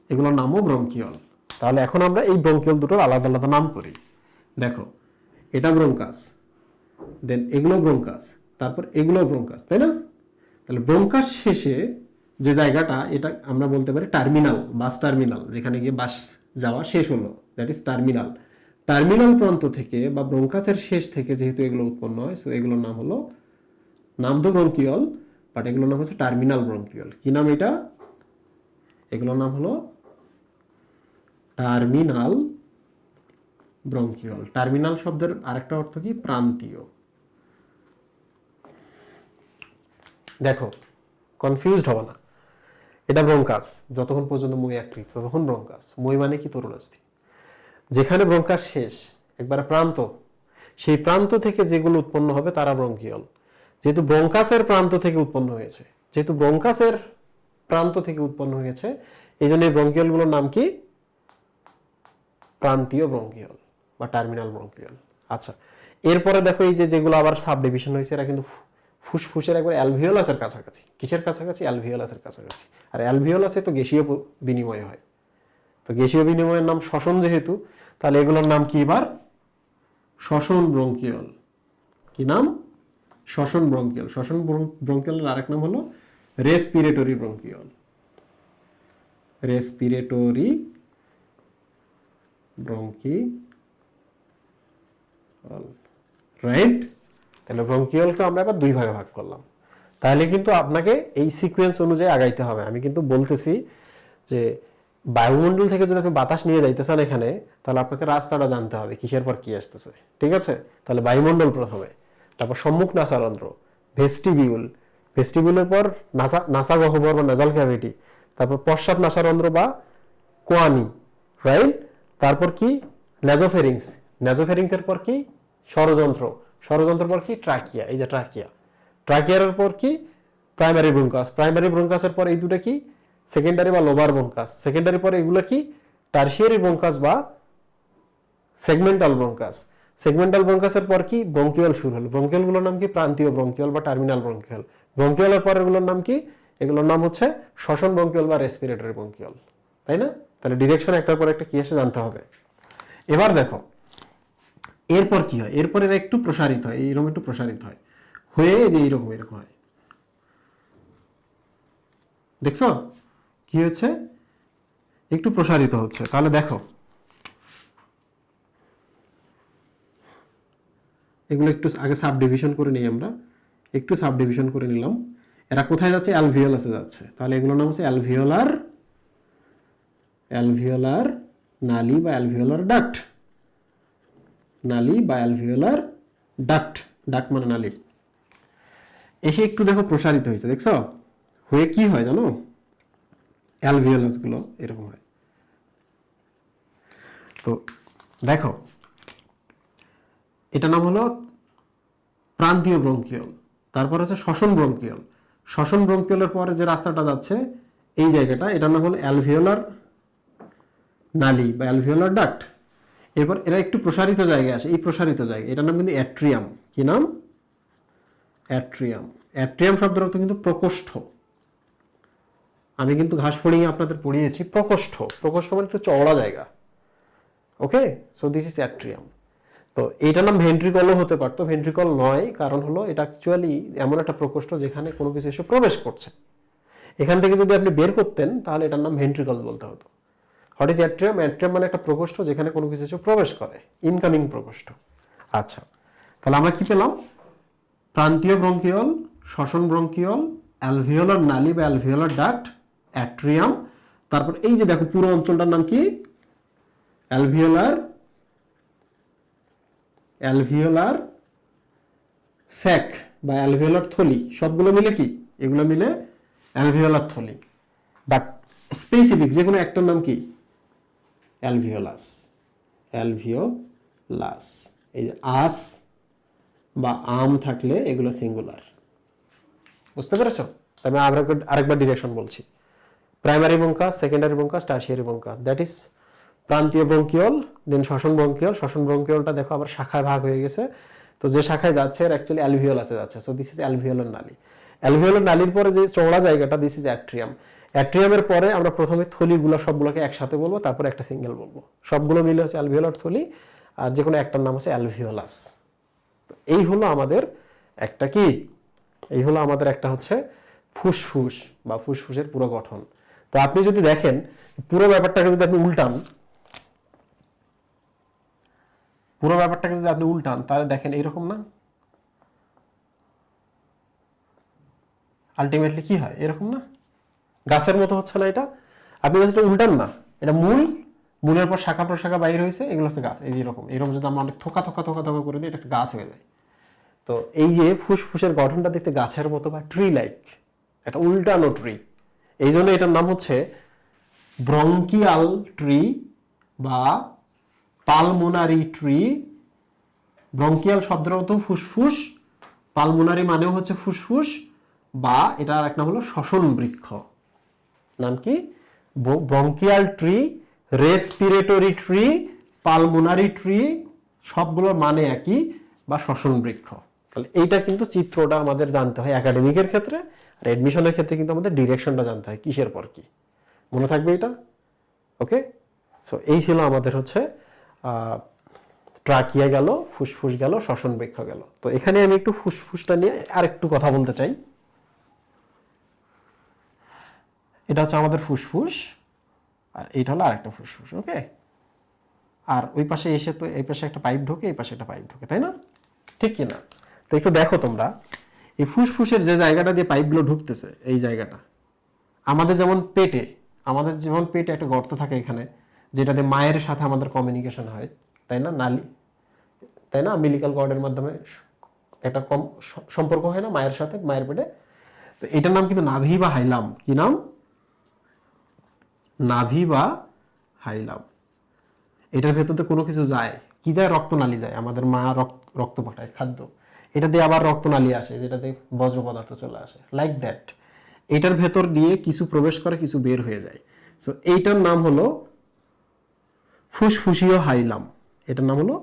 এগুলোর নামও ব্রঙ্কিওল। তাহলে এখন আমরা এই ব্রঙ্কিওল দুটোর আলাদা আলাদা নাম করি। দেখো এটা ব্রঙ্কাস, দেন এগুলো ব্রঙ্কাস, তারপর এগুলো ব্রঙ্কাস, তাই না? তাহলে ব্রঙ্কাস শেষে যে জায়গাটা এটা আমরা বলতে পারি টার্মিনাল, বাস টার্মিনাল, যেখানে গিয়ে বাস যাওয়া শেষ হলো, দ্যাট ইজ টার্মিনাল। টার্মিনাল প্রান্ত থেকে বা ব্রঙ্কাসের শেষ থেকে যেহেতু এগুলো উৎপন্ন হয়, সো এগুলোর নাম হলো, নাম তো ব্রঙ্কিওল বাট এগুলোর নাম হচ্ছে টার্মিনাল ব্রঙ্কিওল। কি নাম এটা? এগুলোর নাম হলো টার্মিনাল ব্রঙ্কিওল। টার্মিনাল শব্দের আরেকটা অর্থ কি? প্রান্তীয়। দেখো কনফিউজড হবে না, এটা ব্রঙ্কাস, যতক্ষণ পর্যন্ত মই আকৃতি ততক্ষণ ব্রঙ্কাস। মই মানে কি? তরুণাস্থি। যেখানে ব্রঙ্কাস শেষ, একবারে প্রান্ত, সেই প্রান্ত থেকে যেগুলো উৎপন্ন হবে তারা ব্রঙ্কিওল। যেহেতু ব্রঙ্কাসের প্রান্ত থেকে উৎপন্ন হয়েছে, যেহেতু ব্রঙ্কাসের প্রান্ত থেকে উৎপন্ন হয়েছে, এই জন্য এই ব্রঙ্কিওলগুলোর নাম কি? প্রান্তীয় ব্রঙ্কিওল বা টার্মিনাল ব্রঙ্কিওল। আচ্ছা, এরপরে দেখো এই যে যেগুলো আবার সাব ডিভিশন হয়েছে এরা কিন্তু ফুসফুসের একবার অ্যালভিওলাসের কাছাকাছি। কিসের কাছাকাছি? অ্যালভিওলাসের কাছাকাছি। আর অ্যালভিওলাসে তো গ্যাসীয় বিনিময় হয়, তো গ্যাসীয় বিনিময়ের নাম শ্বসন যেহেতু, তাহলে এগুলোর নাম কি এবার? শ্বসন ব্রঙ্কিওল। কি নাম? শ্বসন ব্রঙ্কিওল। শ্বসন ব্রঙ্কিওলের আরেক নাম হলো respiratory bronchiole. Respiratory bronchiole, right? তাহলে ব্রঙ্কিওলকে আমরা এবার দুই ভাগে ভাগ করলাম। তাহলে কিন্তু আপনাকে এই সিকোয়েন্স অনুযায়ী আগাইতে হবে। আমি কিন্তু বলতেছি যে বায়ুমণ্ডল থেকে যদি আপনি বাতাস নিয়ে যাইতেছেন এখানে, তাহলে আপনাকে রাস্তাটা জানতে হবে কিসের পর কি আসতেছে, ঠিক আছে? তাহলে বায়ুমণ্ডল প্রথমে, তারপর সম্মুখ নাসারন্ধ্র, ভেস্টিবিউল, ভেস্টিবিউলের পর নাসা গহ্বর বা নাসাল ক্যাভিটি, তারপর পশ্চাৎ নাসারন্ধ্র বা কোয়ানি, রাইট? তারপর কি? নেজোফেরিংস, নেজোফেরিংসের পর কি? ষড়যন্ত্র, ষড়যন্ত্রের পর কি? ট্রাকিয়া, এই যে ট্রাকিয়া, ট্রাকিয়ার পর কি? প্রাইমারি ব্রঙ্কাস, প্রাইমারি ব্রঙ্কাসের পর এই দুটো কি? সেকেন্ডারি বা লোবার ব্রঙ্কাস, সেকেন্ডারি পরে এগুলো কি? টারশিয়ারি ব্রঙ্কাস বা সেগমেন্টাল ব্রঙ্কাস, সেগমেন্টাল ব্রঙ্কাসের পর কি? ব্রঙ্কিওল শুরু হলো। ব্রঙ্কিওলগুলোর নাম কি? প্রান্তীয় ব্রঙ্কিওল বা টার্মিনাল ব্রঙ্কিওল। ব্রঙ্কিওলের পর এগুলোর নাম কি? এগুলোর নাম হচ্ছে শ্বসন ব্রঙ্কিওল বা রেসপিরেটরি ব্রঙ্কিওল, তাই না? তাহলে ডিরেকশন একটার পর একটা কি আসে জানতে হবে। এবার দেখো এরপর কি হয়, এরপর এরা একটু প্রসারিত হয়, এইরকম একটু প্রসারিত হয়, হয়ে যে এইরকম এরকম হয়। দেখছো কি হচ্ছে? একটু প্রসারিত হচ্ছে। তাহলে দেখো এগুলো একটু আগে সাব ডিভিশন করে নিই আমরা, একটু সাব ডিভিশন করে নিলাম। এরা কোথায় যাচ্ছে? অ্যালভিওলাসে যাচ্ছে। তাহলে এগুলোর নাম হচ্ছে অ্যালভিওলার, অ্যালভিওলার নালী বা অ্যালভিওলার ডাক্ট, নালী বা অ্যালভিওলার ডাক্ট, ডাক্ট মানে নালী। এসে একটু দেখো প্রসারিত হয়েছে, দেখছো? হয়ে কি হয় জানো? অ্যালভিওলাস গুলো এরকম হয়। তো দেখো এটা নাম হলো প্রান্তীয় ব্রঙ্কিওল, তারপর হচ্ছে শ্বসন ব্রঙ্কিয়ল। শ্বসন ব্রঙ্কিয়লের পরে যে রাস্তাটা যাচ্ছে এই জায়গাটা, এটার নাম হলো অ্যালভিওলার নালী বা অ্যালভিওলার ডাক্ট। এরপর এরা একটু প্রসারিত জায়গায় আসে, এই প্রসারিত জায়গা এটার নাম কিন্তু অ্যাট্রিয়াম। কি নাম? অ্যাট্রিয়াম। অ্যাট্রিয়াম শব্দের অর্থ কিন্তু প্রকোষ্ঠ। আমি কিন্তু ঘাস ফড়িয়ে আপনাদের পড়িয়েছি প্রকোষ্ঠ। প্রকোষ্ঠ মানে একটু চওড়া জায়গা। ওকে, সো দিস ইজ অ্যাট্রিয়াম। তো এইটার নাম ভেন্ট্রিকলও হতে পারতো, ভেন্ট্রিকল নয়, কারণ হলো এটা অ্যাকচুয়ালি এমন একটা প্রকোষ্ঠ যেখানে কোনো কিছু এসে প্রবেশ করছে। এখান থেকে যদি আপনি বের করতেন তাহলে এটার নাম ভেন্ট্রিকল বলতে হতো। What is atrium? অ্যাট্রিয়াম মানে একটা প্রকোষ্ঠ যেখানে কোনো কিছু এসে প্রবেশ করে, ইনকামিং প্রকোষ্ঠ। আচ্ছা, তাহলে আমরা কি পেলাম? প্রান্তীয় ব্রঙ্কিয়ল, শ্বসন ব্রঙ্কিয়ল, অ্যালভিওলার নালী বা অ্যালভিওলার ডাক্ট, অ্যাট্রিয়াম। তারপর এই যে দেখো পুরো অঞ্চলটার নাম কি? অ্যালভিওলার স্যাক বা অ্যালভিওলার থলি। সবগুলো মিলে কি? এগুলো মিলে অ্যালভিওলার থলি। বাট স্পেসিফিক যে কোনো একটার নাম কি? অ্যালভিওলাস। অ্যালভিওলাস। এই যে আস বা আম থাকলে এগুলো সিঙ্গুলার। বুঝতে পেরেছো? আমি আরেকবার ডিরেকশন বলছি। Primary bronchus, secondary bronchus, tertiary bronchus, that is প্রান্তীয় ব্রঙ্কিয়ল, দেন শ্বসন ব্রঙ্কিয়ল। শ্বসন ব্রঙ্কিয়লটা দেখো আবার শাখায় ভাগ হয়ে গেছে। তো যে শাখায় যাচ্ছে এর অ্যাকচুয়ালি অ্যালভিওলাসে যাচ্ছে। সো দিস ইজ অ্যালভিওলার নালী। অ্যালভিওলার নালীর পরে যে চওড়া জায়গাটা, দিস ইজ অ্যাট্রিয়াম। অ্যাট্রিয়ামের পরে আমরা প্রথমে থলিগুলো সবগুলোকে একসাথে বলবো, তারপরে একটা সিঙ্গেল বলবো। সবগুলো মিলে হচ্ছে অ্যালভিওলার থলি, আর যে কোনো একটার নাম হচ্ছে অ্যালভিওলাস। এই হলো আমাদের একটা কি? এই হলো আমাদের একটা হচ্ছে ফুসফুস বা ফুসফুসের পুরো গঠন। তো আপনি যদি দেখেন পুরো ব্যাপারটাকে যদি আপনি উল্টান, তাহলে দেখেন এইরকম না? আলটিমেটলি কি হয়? এরকম না? গাছের মতো হচ্ছে না এটা? আপনি যেটা উল্টান না, এটা মূলের পর শাখা প্রশাখা বাইর হয়েছে, এগুলো হচ্ছে গাছ। এই যে এরকম যদি আমরা অনেক থোকা থোকা থোকা থোকা করে দিই, এটা একটা গাছ হয়ে যায়। তো এই যে ফুসফুসের গঠনটা দেখতে গাছের মতো বা ট্রি লাইক, একটা উল্টানো ট্রি। এই জন্য এটার নাম হচ্ছে ব্রঙ্কিয়াল ট্রি বা পালমোনারি ট্রি। ব্রঙ্কিয়াল শব্দের অর্থ ফুসফুস, পালমোনারি মানেও হচ্ছে ফুসফুস, বা এটার একটা হলো শ্বসন বৃক্ষ। নাম কি? Bronchial tree, respiratory tree, pulmonary tree, সবগুলোর মানে একই, বা শ্বসন বৃক্ষ। তাহলে এইটা কিন্তু চিত্রটা আমাদের জানতে হয় একাডেমিকের ক্ষেত্রে, আর এডমিশনের ক্ষেত্রে কিন্তু আমাদের ডিরেকশনটা জানতে হয় কিসের পর কি। মনে থাকবে এটা? ওকে, সো এই ছিল আমাদের হচ্ছে ট্রাকিয়া গেল, ফুসফুস গেল, শ্বসন বৃক্ষ গেল। তো এখানে আমি একটু ফুসফুসটা নিয়ে আরেকটু কথা বলতে চাই। এটা হচ্ছে আমাদের ফুসফুস, আর এইটা হলো আরেকটা ফুসফুস। ওকে, আর ওই পাশে এসে তো এই পাশে একটা পাইপ ঢোকে, এই পাশে একটা পাইপ ঢোকে, তাই না? ঠিক কি না? তো একটু দেখো তোমরা, এই ফুসফুসের যে জায়গাটা দিয়ে পাইপগুলো ঢুকতেছে, এই জায়গাটা আমাদের যেমন পেটে একটা গর্ত থাকে এখানে, যেটা দিয়ে মায়ের সাথে আমাদের কমিউনিকেশন হয়, তাই না? নালী, তাই না? অ্যাম্বিলিক্যাল কর্ডের মাধ্যমে একটা সম্পর্ক হয় না মায়ের সাথে, মায়ের পেটে। তো এটার নাম কিন্তু নাভি বা হাইলাম। কি নাম? নাভি বা হাইলাম। এটার ভেতরে কোনো কিছু যায়, কি যায়? রক্তনালী যায়। আমাদের মা রক্ত পাঠায় খাদ্য, এটা দিয়ে আবার রক্তনালী আসে, যেটাতে বজ্র পদার্থ চলে আসে, লাইক দ্যাট। এটার ভেতর দিয়ে কিছু প্রবেশ করে, কিছু বের হয়ে যায়। সো এইটার নাম হলো ফুসফুসীয় হাইলাম। এটার নাম হলো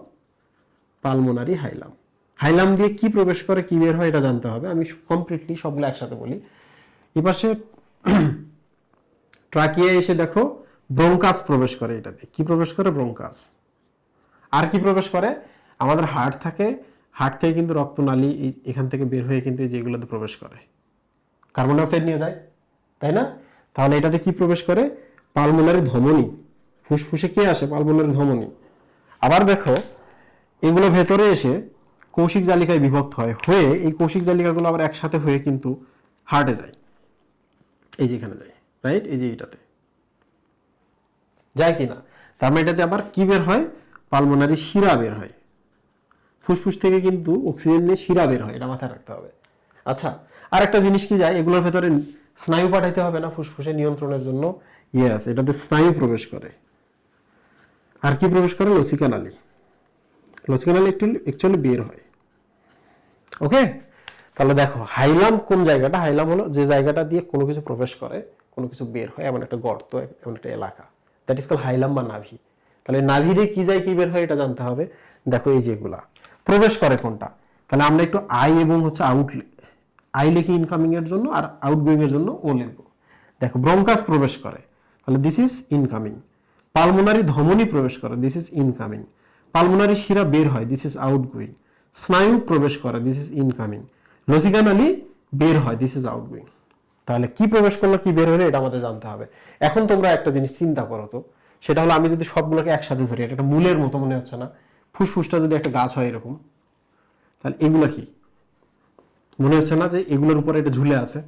পালমোনারি হাইলাম। হাইলাম দিয়ে কি প্রবেশ করে, কি বের হয়, এটা জানতে হবে। আমি কমপ্লিটলি সবগুলো একসাথে বলি। এপাশে ট্রাকিয়া এসে দেখো ব্রঙ্কাস প্রবেশ করে, এটাতে কি প্রবেশ করে? ব্রঙ্কাস। আর কি প্রবেশ করে? আমাদের হার্ট থাকে, হার্ট থেকে কিন্তু রক্তনালী এখান থেকে বের হয়ে কিন্তু যেগুলোতে প্রবেশ করে, কার্বন ডাইঅক্সাইড নিয়ে যায়, তাই না? তাহলে এটাতে কি প্রবেশ করে? পালমোনারি ধমনী। ফুসফুসে কে আসে? পালমোনারি ধমনী। আবার দেখো এগুলো ভেতরে এসে কৌশিক জালিকায় বিভক্ত হয়, হয়ে এই কৌশিক জালিকাগুলো আবার একসাথে হয়ে কিন্তু হার্টে যায়, এই যেখানে যায়, রাইট? এই যে এটাতে যায় কিনা? তার মানে এটাতে আবার কি বের হয়? পালমোনারি শিরা বের হয়। ফুসফুস থেকে কিন্তু অক্সিজেন নিয়ে শিরা বের হয়, এটা মাথায় রাখতে হবে। আচ্ছা, আর একটা জিনিস কি যায়, এগুলোর ভেতরে স্নায়ু পাঠাইতে হবে না ফুসফুসে নিয়ন্ত্রণের জন্য? ইয়েস, এটাতে স্নায়ু প্রবেশ করে। আর কি প্রবেশ করে? লসিকা নালী। লসিকা নালী একটু অ্যাকচুয়ালি বের হয়। ওকে, তাহলে দেখো হাইলাম কোন জায়গাটা, হাইলাম হলো যে জায়গাটা দিয়ে কোনো কিছু প্রবেশ করে, কোনো কিছু বের হয়, এমন একটা গর্ত, এমন একটা এলাকা, দ্যাট ইজ কল হাইলাম বা নাভি। তাহলে নাভি দিয়ে কি যায় কি বের হয় এটা জানতে হবে। দেখো এই যেগুলা প্রবেশ করে কোনটা, তাহলে আমরা একটু আই এবং হচ্ছে আউট, আই লিখি ইনকামিং এর জন্য আর আউটগোয়িং এর জন্য ও লিখবো। দেখো ব্রঙ্কাস প্রবেশ করে, তাহলে দিস ইজ ইনকামিং। পালমোনারি ধমনী প্রবেশ করে, দিস ইজ ইনকামিং। পালমোনারি শিরা বের হয়, দিস ইজ আউটগোয়িং। স্নায়ু প্রবেশ করে, দিস ইজ ইনকামিং। লসিকা নালী বের হয়, দিস ইজ আউটগোয়িং। তাহলে কি প্রবেশ করলো কি বের হলো এটা আমাদের জানতে হবে। এখন তোমরা একটা জিনিস চিন্তা করো তো, সেটা হলো আমি যদি সবগুলোকে একসাথে ধরি, এটা একটা মূলের মতো মনে হচ্ছে না? ফুসফুসটা যদি একটা গাছ হয় এরকম, তাহলে এগুলো কি মনে হচ্ছে না যে এগুলোর উপরে এটা ঝুলে আছে?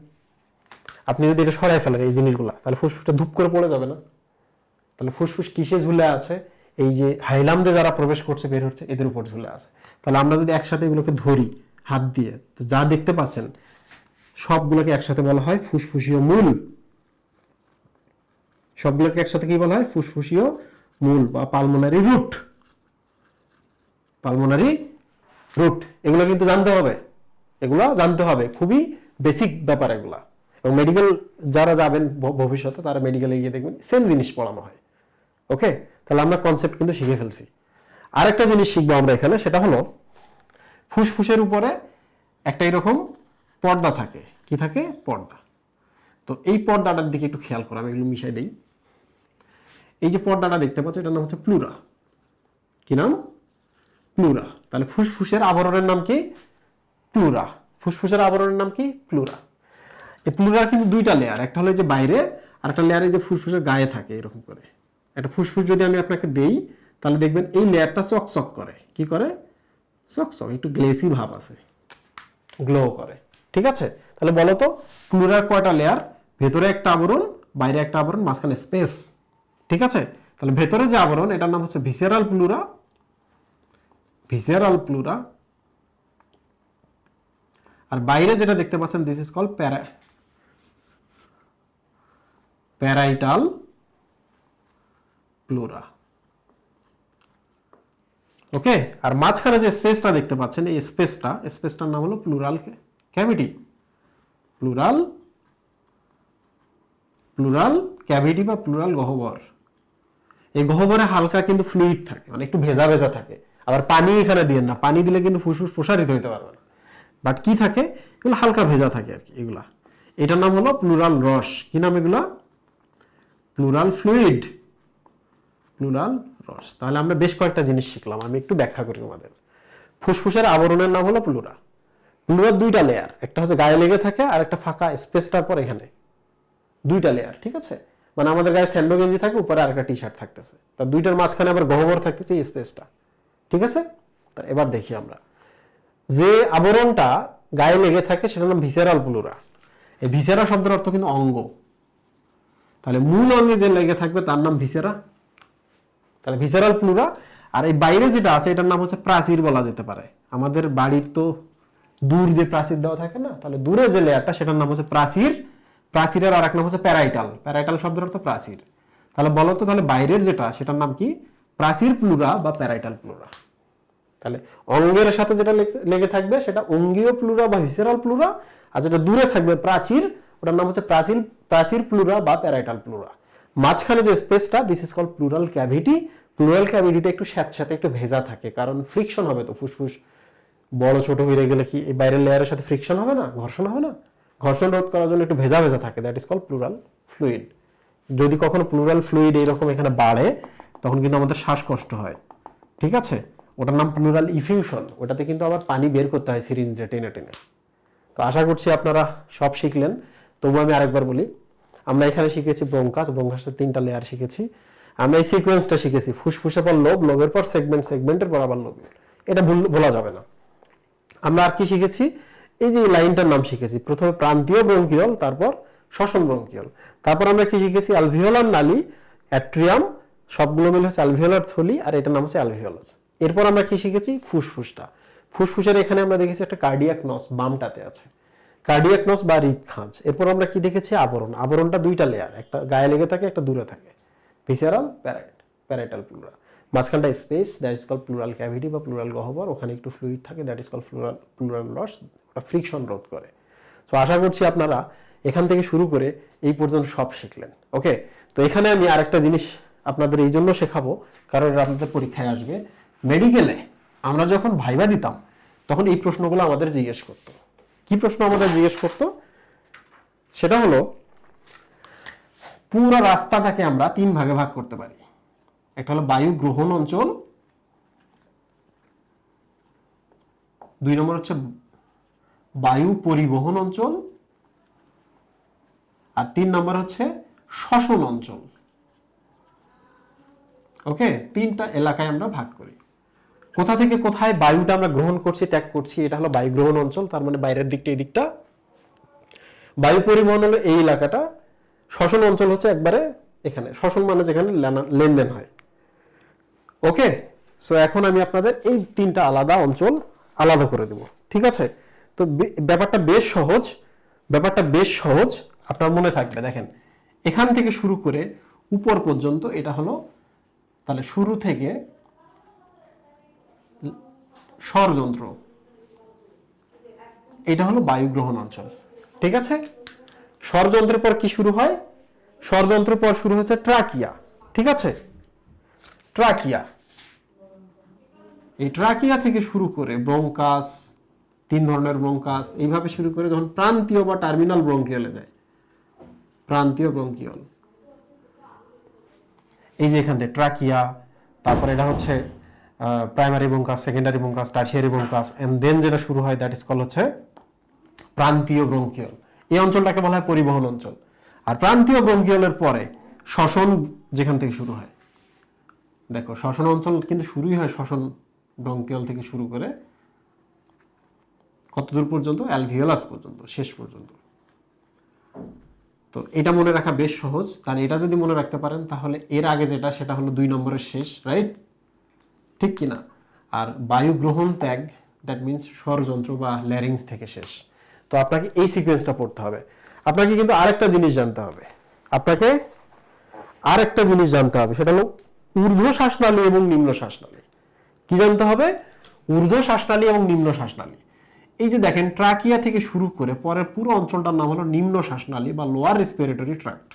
আপনি যদি এটা সরাই ফেলেন এই জিনিসগুলা, তাহলে ফুসফুসটা ধূপ করে পড়ে যাবে না? তাহলে ফুসফুস কিসে ঝুলে আছে? এই যে হাইলাম দিয়ে যারা প্রবেশ করছে বের হচ্ছে এদের উপর ঝুলে আছে। তাহলে আমরা যদি একসাথে এগুলোকে ধরি হাত দিয়ে, তো যা দেখতে পাচ্ছেন সবগুলোকে একসাথে বলা হয় ফুসফুসীয় মূল। সবগুলোকে একসাথে কি বলা হয়? ফুসফুসীয় মূল বা পালমোনারি রুট। পালমোনারি রুট এগুলো কিন্তু জানতে হবে, এগুলো জানতে হবে, খুবই বেসিক ব্যাপার এগুলা। এবং মেডিকেল যারা যাবেন ভবিষ্যতে তারা মেডিকেলে গিয়ে দেখবেন সেম জিনিস পড়ানো হয়। ওকে, তাহলে আমরা কনসেপ্ট কিন্তু শিখে ফেলছি। আরেকটা জিনিস শিখবো আমরা এখানে, সেটা হলো ফুসফুসের উপরে একটা এরকম পর্দা থাকে। কি থাকে? পর্দা। তো এই পর্দাটার দিকে একটু খেয়াল করো, আমি এগুলো মিশাই দেই। এই যে পর্দাটা দেখতে পাচ্ছ এটার নাম হচ্ছে প্লুরা। কি নাম? প্লুরা। তাহলে ফুসফুসের আবরণের নাম কি? প্লুরা। ফুসফুসের আবরণের নাম কি? প্লুরা। এই প্লুরার কিন্তু দুইটা লেয়ার, একটা হলো যে বাইরে, আর একটা লেয়ার এই যে ফুসফুসের গায়ে থাকে এরকম করে। একটা ফুসফুস যদি আমি আপনাকে দেই তাহলে দেখবেন এই লেয়ারটা চকচক করে। কি করে? চকচক, একটু গ্লেসি ভাব আছে, গ্লো করে। ঠিক আছে, তাহলে বলো তো প্লুরার কয়টা লেয়ার? ভেতরে একটা আবরণ, বাইরে একটা আবরণ, মাঝখানে স্পেস। ঠিক আছে, তাহলে ভেতরে যে আবরণ এটার নাম হচ্ছে ভিসেরাল প্লুরা। Visceral pleura. আর বাইরে যেটা দেখতে পাচ্ছেন this is call parietal pleura. Okay, আর মাঝখানে যে স্পেসটা দেখতে পাচ্ছেন এই স্পেসটার নাম হলো প্লুরাল ক্যাভিটি। প্লুরাল ক্যাভিটি বা প্লুরাল গহ্বর। এই গহ্বরে হালকা কিন্তু ফ্লুইড থাকে, মানে একটু ভেজা ভেজা থাকে। আবার পানি এখানে দিয়েন না, পানি দিলে কিন্তু ফুসফুস প্রসারিত হইতে পারবে না। বাট কি থাকে? এগুলো হালকা ভেজা থাকে আর কি এগুলা। এটার নাম হলো প্লুরাল রস। কি নাম এগুলা? প্লুরাল ফ্লুইড, প্লুরাল রস। তাহলে আমরা বেশ কয়েকটা জিনিস শিখলাম, আমি একটু ব্যাখ্যা করি তোমাদের। ফুসফুসের আবরণের নাম হলো প্লুরা। প্লুরার দুইটা লেয়ার, একটা হচ্ছে গায়ে লেগে থাকে আর একটা ফাঁকা স্পেসটার পর এখানে দুইটা লেয়ার। ঠিক আছে, মানে আমাদের গায়ে স্যান্ডো গেঞ্জি থাকে, উপরে আর একটা টি শার্ট থাকতেছে, তার দুইটার মাঝখানে আবার গহ্বর থাকতেছে এই স্পেসটা। ঠিক আছে, এবার দেখি আমরা যে আবরণটা গায়ে লেগে থাকে সেটার নাম ভিসেরাল প্লুরা। এই ভিসেরা শব্দের অর্থ কিন্তু অঙ্গ। তাহলে মূল অঙ্গে যে লেগে থাকবে তার নাম ভিসেরা। তাহলে ভিসেরাল প্লুরা। আর এই বাইরে যেটা আছে এটার নাম হচ্ছে প্রাচীর বলা যেতে পারে। আমাদের বাড়ির তো দূর যে প্রাচীর দেওয়া থাকে না, তাহলে দূরে যে লেয়ারটা সেটার নাম হচ্ছে প্রাচীর। প্রাচীরের আর এক নাম হচ্ছে প্যারাইটাল। প্যারাইটাল শব্দের অর্থ প্রাচীর। তাহলে বলো তো, তাহলে বাইরের যেটা সেটার নাম কি? প্রাচীর প্লুরা বা প্যারাইটাল প্লুরা। তাহলে অঙ্গের সাথে যেটা লেগে থাকবে সেটা অঙ্গীয় প্লুরা বা ভিসেরাল প্লুরা, আর যেটা দূরে থাকবে প্রাচীর, ওটার নাম হচ্ছে প্রাচীর প্লুরা বা প্যারাইটাল প্লুরা। মাঝখানে যে স্পেসটা this is called pleural cavity. Pleural ক্যাভিটিতে একটু স্যাঁতস্যাঁতে একটু ভেজা থাকে, কারণ ফ্রিকশন হবে তো, ফুসফুস বড় ছোট হয়ে গেলে কি এই বাইরের লেয়ারের সাথে ফ্রিকশন হবে না, ঘর্ষণ হবে না? ঘর্ষণ রোধ করার জন্য একটু ভেজা ভেজা থাকে, that is called pleural fluid. যদি কখনো প্লুরাল ফ্লুইড এইরকম এখানে বাড়ে তখন কিন্তু আমাদের শ্বাসকষ্ট হয়। ঠিক আছে, ওটার নাম প্লুরাল ইফিউশন। ওটাতে কিন্তু আবার পানি বের করতে হয় সিরিঞ্জে টেনে টেনে। তো আশা করছি আপনারা সব শিখলেন। তবু আমি আরেকবার বলি, আমরা এখানে শিখেছি ব্রঙ্কাস, ব্রঙ্কাসের 3টা লেয়ার শিখেছি। আমরা এই সিকোয়েন্সটা শিখেছি, ফুসফুসের পর লোব, লোবের পর সেগমেন্ট, সেগমেন্টের পর আবার লোব। এটা বলা যাবে না। আমরা আর কি শিখেছি? এই যে লাইনটার নাম শিখেছি, প্রথমে প্রান্তীয় ব্রঙ্কিয়ল, তারপর শ্বসন ব্রঙ্কিয়ল। তারপর আমরা কি শিখেছি? অ্যালভিওলার নালী, অ্যাট্রিয়াম, সবগুলো মিলে হচ্ছে অ্যালভিওলার থলি, আর এটার নাম হচ্ছে অ্যালভিওলাস। এরপর আমরা কি শিখেছি? ফুসফুসটা। ফুসফুসের এখানে আমরা দেখেছি একটা কার্ডিয়াক নস বামটাতে আছে, কার্ডিয়াক নস বা হৃদখাঁজ। এরপর আমরা কি দেখেছি? আবরণ। আবরণটা 2টা লেয়ার, একটা গায়ে লেগে থাকে, একটা দূরে থাকে, ভিসেরাল, প্যারাইটাল প্লুরা। মাঝখানটা space, that is call pleural cavity বা প্লুরাল গহ্বর, ওখানে একটু ফ্লুইড থাকে, that is call pleural loss, ওটা ফ্রিকশন রোধ করে। তো আশা করছি আপনারা এখান থেকে শুরু করে এই পর্যন্ত সব শিখলেন। ওকে, তো এখানে আমি আরেকটা জিনিস আপনাদের এই জন্য শেখাবো, কারণ এটা আপনাদের পরীক্ষায় আসবে। মেডিকেলে আমরা যখন ভাইভা দিতাম তখন এই প্রশ্নগুলো আমাদের জিজ্ঞেস করতো। কি প্রশ্ন আমাদের জিজ্ঞেস করতো? সেটা হলো পুরো রাস্তাটাকে আমরা 3 ভাগে ভাগ করতে পারি। একটা হলো বায়ু গ্রহণ অঞ্চল, 2 নম্বর হচ্ছে বায়ু পরিবহন অঞ্চল, আর 3 নম্বর হচ্ছে শ্বসন অঞ্চল। ওকে, 3টা এলাকায় আমরা ভাগ করি। কোথা থেকে কোথায় বায়ুটা আমরা গ্রহণ করছি, ত্যাগ করছি, এটা হলো বায়ু গ্রহণ অঞ্চল, তার মানে বাইরের দিকটা, এই দিকটা। বায়ু পরিবহন হলো এই এলাকাটা। শ্বসন অঞ্চল হচ্ছে একবারে এখানে, শ্বসন মানে যেখানে লেনদেন হয়। ওকে, সো এখন আমি আপনাদের এই 3টা আলাদা অঞ্চল আলাদা করে দেব, ঠিক আছে? তো ব্যাপারটা বেশ সহজ, আপনার মনে থাকবে। দেখেন, এখান থেকে শুরু করে উপর পর্যন্ত এটা হলো, তাহলে শুরু থেকে স্বরযন্ত্র, এটা হলো বায়ু গ্রহণ অঞ্চল, ঠিক আছে? স্বরযন্ত্রের পর কি শুরু হয়? স্বরযন্ত্রের পর শুরু হচ্ছে ট্রাকিয়া, ঠিক আছে? ট্রাকিয়া, এই ট্রাকিয়া থেকে শুরু করে ব্রঙ্কাস, 3 ধরনের ব্রঙ্কাস, এইভাবে শুরু করে যখন প্রান্তীয় বা টার্মিনাল ব্রঙ্কিয়লে যায়, প্রান্তীয় ব্রঙ্কিয়ল, এই যে এখান থেকে ট্রাকিয়া, তারপরে এটা হচ্ছে primary bronchus, secondary bronchus, tertiary bronchus, and then যেটা শুরু হয় দ্যাট ইজ কল হচ্ছে প্রান্তীয় ব্রঙ্কিয়ল। এই অঞ্চলটাকে বলা হয় পরিবহন অঞ্চল। আর প্রান্তীয় ব্রঙ্কিয়লের পরে শ্বসন যেখান থেকে শুরু হয়, দেখো শ্বসন অঞ্চল কিন্তু শুরুই হয় শ্বসন ব্রঙ্কিয়ল থেকে শুরু করে কতদূর পর্যন্ত? অ্যালভিওলাস পর্যন্ত, শেষ পর্যন্ত। তো এটা মনে রাখা বেশ সহজ, তাহলে এটা যদি মনে রাখতে পারেন তাহলে এর আগে যেটা সেটা হলো 2 নম্বরের শেষ, রাইট? ঠিক কিনা? আর বায়ু গ্রহণ ত্যাগ, দ্যাট মিনস স্বরযন্ত্র বা ল্যারিংস থেকে শেষ। তো আপনাকে এই সিকোয়েন্সটা পড়তে হবে। আপনাকে কিন্তু আরেকটা জিনিস জানতে হবে, সেটা হলো ঊর্ধ্ব শ্বাসনালী এবং নিম্ন শ্বাসনালী। কি জানতে হবে? ঊর্ধ্ব শ্বাসনালী এবং নিম্ন শ্বাসনালী। এই যে দেখেন, ট্রাকিয়া থেকে শুরু করে পরের পুরো অঞ্চলটার নাম হলো নিম্ন শ্বাসনালী বা লোয়ার রেসপিরেটরি ট্র্যাক্ট।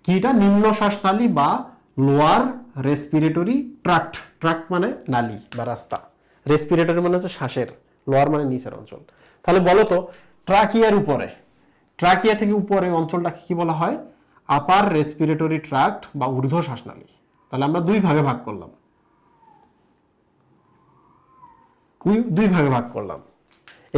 কি এটা? নিম্ন শ্বাসনালী বা লোয়ার রেসপিরেটরি ট্র্যাক্ট। ট্র্যাক্ট মানে নালী বা রাস্তা, রেসপিরেটরি মানে হচ্ছে শ্বাসের, লোয়ার মানে নিচের অঞ্চল। তাহলে বলো তো, ট্রাকিয়ার উপরে, ট্রাকিয়া থেকে উপরে অঞ্চলটাকে কি বলা হয়? আপার রেসপিরেটরি ট্র্যাক্ট বা ঊর্ধ্ব শ্বাসনালী। তাহলে আমরা 2 ভাগে ভাগ করলাম,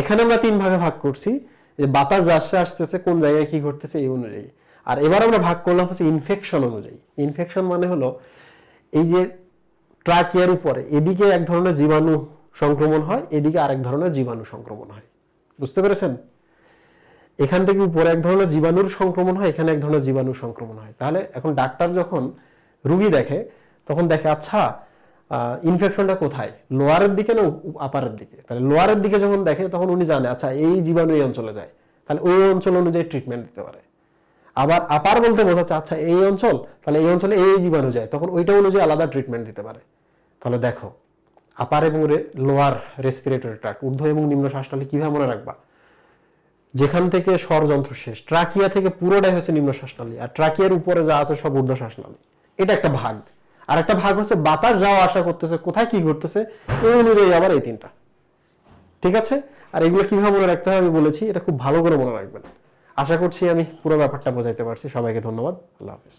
এখানে আমরা 3 ভাগে ভাগ করছি, যে বাতাস যাচ্ছে আসতেছে কোন জায়গায় কি ঘটতেছে এই অনুযায়ী। আর এবার আমরা ভাগ করলাম হচ্ছে ইনফেকশন অনুযায়ী। ইনফেকশন মানে হলো এই যে ট্রাকিয়ার উপরে এদিকে এক ধরনের জীবাণু সংক্রমণ হয়, এদিকে আরেক ধরনের জীবাণু সংক্রমণ হয়। বুঝতে পেরেছেন? এখান থেকে উপরে এক ধরনের জীবাণুর সংক্রমণ হয়, এখানে এক ধরনের জীবাণুর সংক্রমণ হয়। তাহলে এখন ডাক্তার যখন রুগী দেখে তখন দেখে আচ্ছা ইনফেকশনটা কোথায়, লোয়ারের দিকে না আপারের দিকে? তাহলে লোয়ারের দিকে যখন দেখে তখন উনি জানে আচ্ছা এই জীবাণু এই অঞ্চলে যায়, তাহলে ওই অঞ্চল অনুযায়ী ট্রিটমেন্ট দিতে পারে। আবার আপার বলতে বোঝাচ্ছে আচ্ছা এই অঞ্চল, তাহলে এই অঞ্চলে এই জীবাণু যায়, তখন ওইটা অনুযায়ী আলাদা ট্রিটমেন্ট দিতে পারে। তাহলে দেখো, আপার এবং লোয়ার রেসপিরেটরি ট্র্যাক্ট, ঊর্ধ্ব এবং নিম্ন শ্বাসনালী কিভাবে মনে রাখবা? যেখান থেকে স্বরযন্ত্র শেষ, ট্রাকিয়া থেকে পুরোটাই হচ্ছে নিম্ন শ্বাসনালী, আর ট্রাকিয়ার উপরে যা আছে সব ঊর্ধ্ব শ্বাসনালী। এটা একটা ভাগ। আর একটা ভাগ হচ্ছে বাতাস যাওয়া আসা করতেছে, কোথায় কি ঘটতেছে এই অনুযায়ী আবার এই 3টা, ঠিক আছে? আর এগুলো কিভাবে মনে রাখতে হয় আমি বলেছি, এটা খুব ভালো করে মনে রাখবেন। আশা করছি আমি পুরো ব্যাপারটা বোঝাইতে পারছি। সবাইকে ধন্যবাদ। আল্লাহ হাফেজ।